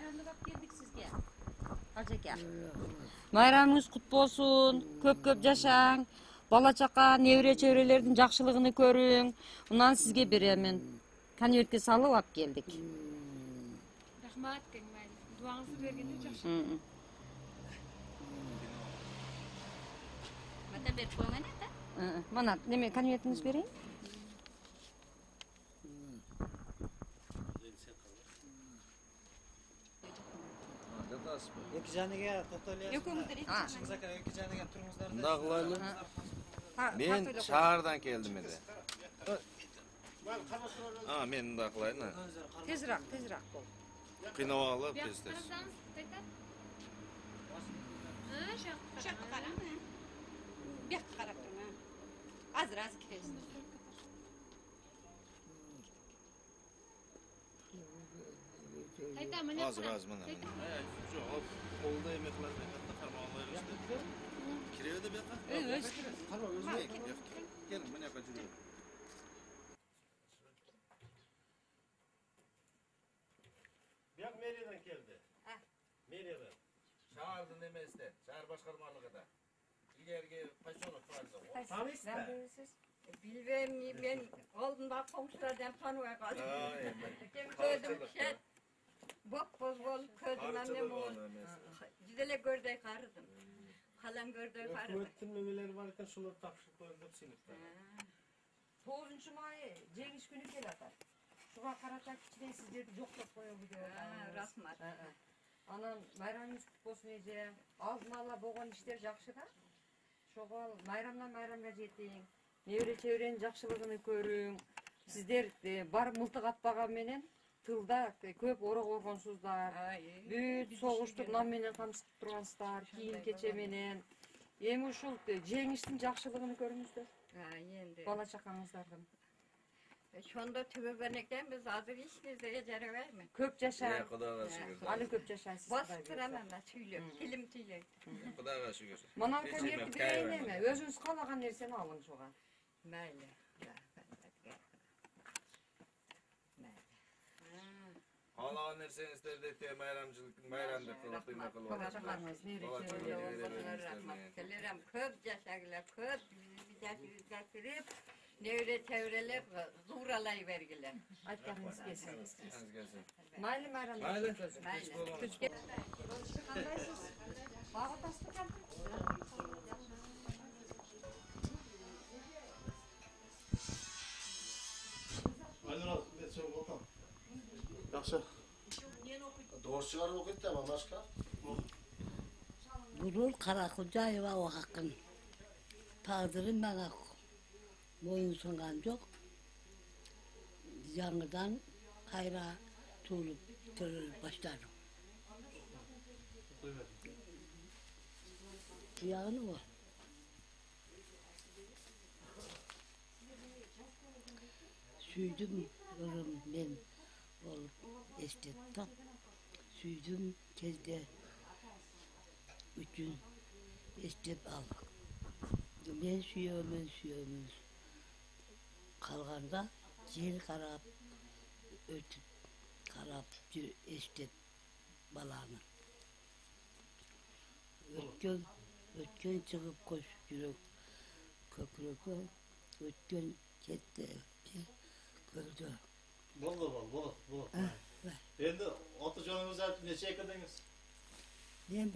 bayramda bak geldik sizge. Hacıker. Bayramınız kutlu olsun. Köp yaşaң. Bala çaqa, nevre çevrelerдің жақшылығını көрің. Ondan sizge beremin. Konvertке salып alып geldik. Rahmat kengmel. Duanızı vergende жақсы. Mata berip koygan edi. Mana neme konvertiniz bereyim? Екі жаныға тоқталайсыз. Шығызака екі жаныға тұрыңыздар. Мында қылайлы. Мен шаардан келдім еді. Мен мында қылайын. Tezrak бол. Қинап алып тез-тез. Şak qara. Bir qarab turma. Az kiresiz. Az mana. Жоқ, қолда еме қылатын екен, қармағанлар өшті. Кіреді бе қа? Келің, міне қа жүреді. Бияқ мериядан келді. Мериядан. Шаһардың еместе, шәһәр башқармалығыда. İlerge поселок vardı. Tanıyız da. Bilmem ben oldumda komşulardan tanıya kaldım. Gördüm şey. Boz kördüm ne bol. Güzele gördük karıdım. Halam gördük karıdım. Öğretim memeleri varken şunları tapşırıp koydum sınıfta. 9 may Cengiz günü kelatar. Şuğa karatak içine sizlerdi yoklap koyuyor bu diyor. Rahmat. Anan bayramınız kutlu olsun ece. Aldın ala boğan işler жақшы da. Şoğal bayramga жетиң. Nevre çevrenin жақшылығını көрүң. Sizler бар мылтық атпаған менен тылда көп орок оргонсуздар. Бүт согуштук нам менен камсып тургансыздар, кийим кече менен. Эми ушул жеңиштин жақшылығын көрүңүздөр. Бала чакаңыздардын. Şonda tüböbenekten biz hazır işimizde jarabay mı? Köp yaşa. Xudoga shukr. Ali köp yaşaysız. Bastıramam ben tüylü. Dilim tüylü. Xudoga shukr. Mana konverti bereyин эми. Өзүңүз каалаган нерсени алың шуга. Mayli. Қалаған нәрсеңіздер де майрамды қылып қойма қылып Бала чакаңыз невре Rahmatlarım köp yaşagılar, köp bizden kırıp nevre çevreler zuğralay vergiler. Айтқаныңыз келсин. келсін. Майлы майрамда Майлы. көзүм. Mayli. Бағы тасты кәм. Aynen ben çok otam. Yaxşı. Doğru çıkarıp okuyup da ama başka? Burul Karakocaeva o hakkın. Tağdırın bana boyun sungan yok. Yanıdan hayra tuğulup başlarım. Yağını o. Süydüm yorum ben olup estettim. Süydüm kezde üçün estep al. Ben suyuyoruz. Kalganda yer karap, ötüp karap estep balanı. Ötken çıkıp koş yürek köküreke, ötken gitti gördü. Bol. Endi ota canımız artık neçe eklediniz? Ben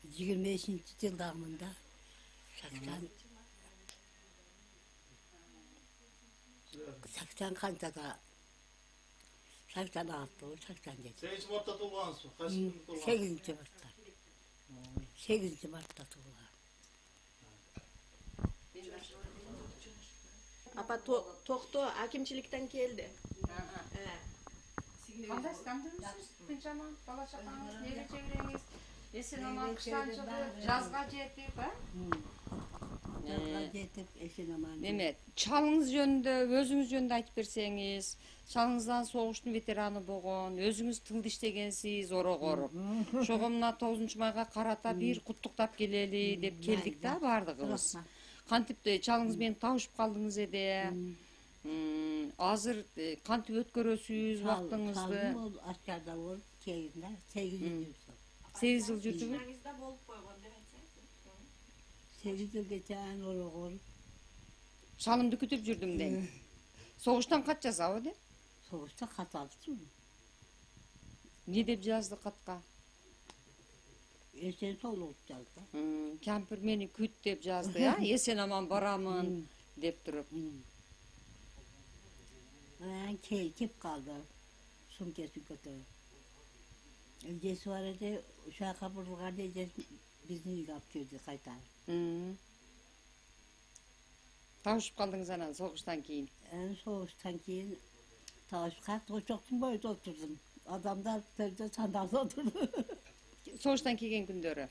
25. yıldamında 80 kantada 86, 87. 8 Mart'ta tuğlansın. Kaç gün tuğlansın? 8. Mart'ta. 8. Mart'ta tuğlan. Apa Tokto hakimçilikten geldi. Кандай стандыңыз? Тынчаман, бала чакаңыз, невре чевреңиз, эсен аман кыштан чыгып, жазга жетип, Жазға жетіп, есен аман. Неме, чалыңыз жөнүндө, өзүңүз жөнүндө айтып берсеңиз, чалыңыздан согуштун ветераны болгон, өзүңүз тылда иштегенсиз, орок оруп. Ошого мына 9 майга карата бир куттуктап келели деп келдик да бардыгыбыз. Кантип чалыңыз менен табышып калдыңыз эде. Азыр кантип өткөрөсүз вактыңызды? Салым ол аскарда болуп келгенде 8 жыл жүрдüm. 8 жыл жүрдүңүз? 8 yıl geçen olur. Шалымды күтүп жүрдүм дейм. Согуштан кат жазабы деп? Soğuşta kat aldım. Не деп жазды катка? Esen sol olup çaldı. Кемпир мени күт деп жазды, я? Эсен аман барамын деп туруп. Ben keyif kaldı. Sumkesi kötü. Öncesi var idi, uşağı kapırılgan diyeceğiz, bizni yıkap girdi kaytar. Табышып калдыңыз анан согуштан кийин. En soğuştan keyin taşıp kalktı, o çoksun boyda oturdum. Adamlar tezde sandalda oturdu. Согуштан кийген күндөрү.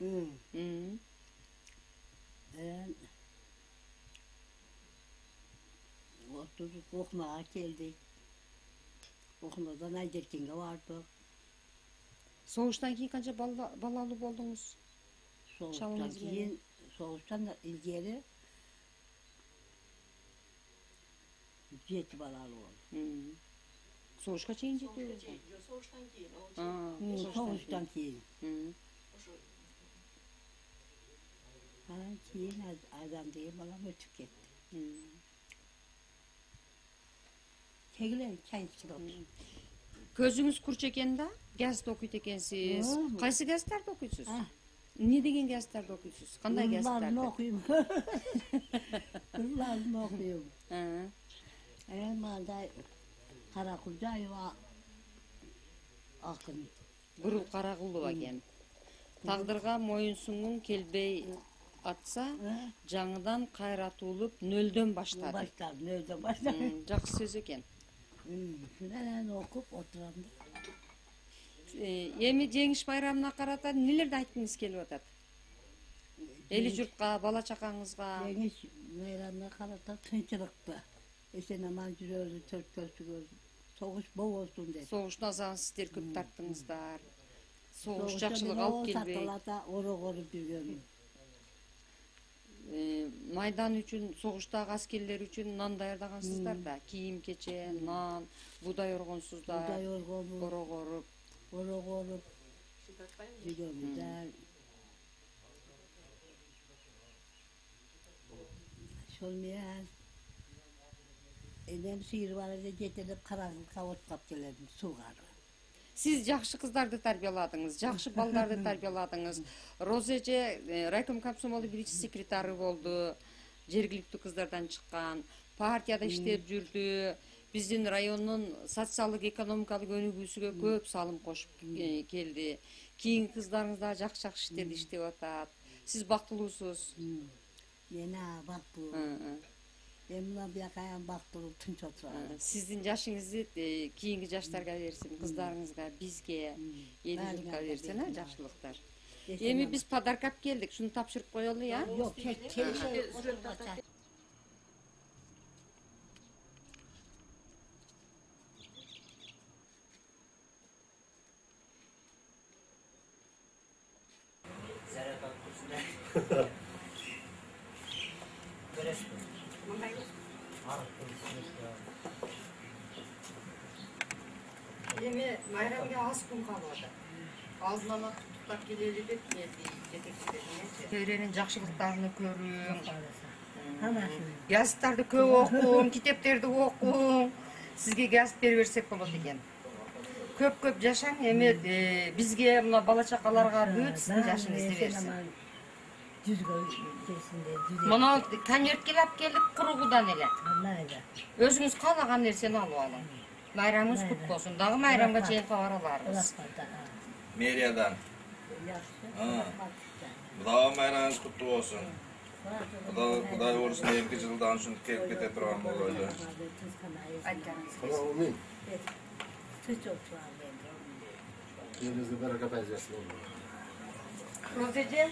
Ben oturduk, okumağa geldik. Okumadan Ayderken'e vardık. Согуштан кийин канча балалуу болдуңуз? Soğuştan keyin, soğuştan ilgili 7 balalı oldu. Согушка чейин жетүү. Soğuştan keyin. Keyin adam diye bana ötüp gitti. Çekilen çayınçıda otur. Көзүңүз курч экен да, газет окуйт экенсиз. Кайсы газеттарды окуйсуз? Не деген газеттарды окуйсуз? Кандай газеттарды? Kızlarını okuyayım. Kızlarını okuyayım. Manda Karakulcayeva akın. Гүрүл Карагулова экен. Тагдырга моюнсунгуң келбей атса, жаңыдан кайратуулуп нөлдөн баштады. Başlar, nerede başlar? Жакшы сөз экен. Şundan okup oturam da. Эми жеңиш байрамына карата нелерди айткыңыз келип атат? Эли журтка, бала чакаңызга. Deniz meyranına karata tınçılıktı. Esen aman жүрөзү, төрт көзсү soğuş bol olsun dedi. Согуштун азабын сиздер көп тарттыңыздар. Согуш жакшылык алып келбей. Сатылата oro жүргөн. Майдан үчүн, согуштагы аскерлер үчүн нан даярдагансыздар да. Кийим кече, нан, будай оргонсуздар. Buday orgomu, Орогоруп. Жүргөнүздар. Şol meğer Edem sıyır var ede getirip karanlıkta otkap geledim suğarı. Сиз жакшы кыздарды тарбияладыңыз, жакшы балдарды тарбияладыңыз. Роза эже райком комсомолу биринчи секретары болду. Жергиликтүү кыздардан чыккан, партияда иштеп жүрдү. Биздин райондун социалдык экономикалык өнүгүүсүгө көп салым кошуп келди. Кийинки кыздарыңыз да жакшы иштерди иштеп атат. Сиз бактылуусуз. Yine bak bu. Emla bir kayan baktırı tınç oturarım. Сиздин жашыңызды кийинки жаштарга берсин, кыздарыңызга, бизге, эл журтка берсин, жакшылыктар. Эми биз подарка алып келдик, шуну тапшырып коелу, я? Yok, oturacak. Эми майрамга аз күн калды. Алдын ала туктап келели деп келди жетекчилеринечи. Төрөнүн жакшылыктарын көрүм. Газеттарды көп окуң, китептерди окуң. Сизге газет берип берсек болот экен. Көп жашаң, эми бизге мына бала чакаларга бүт сиздин жашыңызды берсин. Мына конвертке алып келдик кургудан эле. Өзүңүз каалаган нерсени алып алың. Bayramınız kutlu olsun. Dağı bayramga çeyin kavaralarız. Meriyadan. Dağı bayramınız kutlu olsun. Kuday olsun, 2 yıldan şunu kelip kete turan olaydı. Amin. Çok Elinizde bereket versin. Rozece,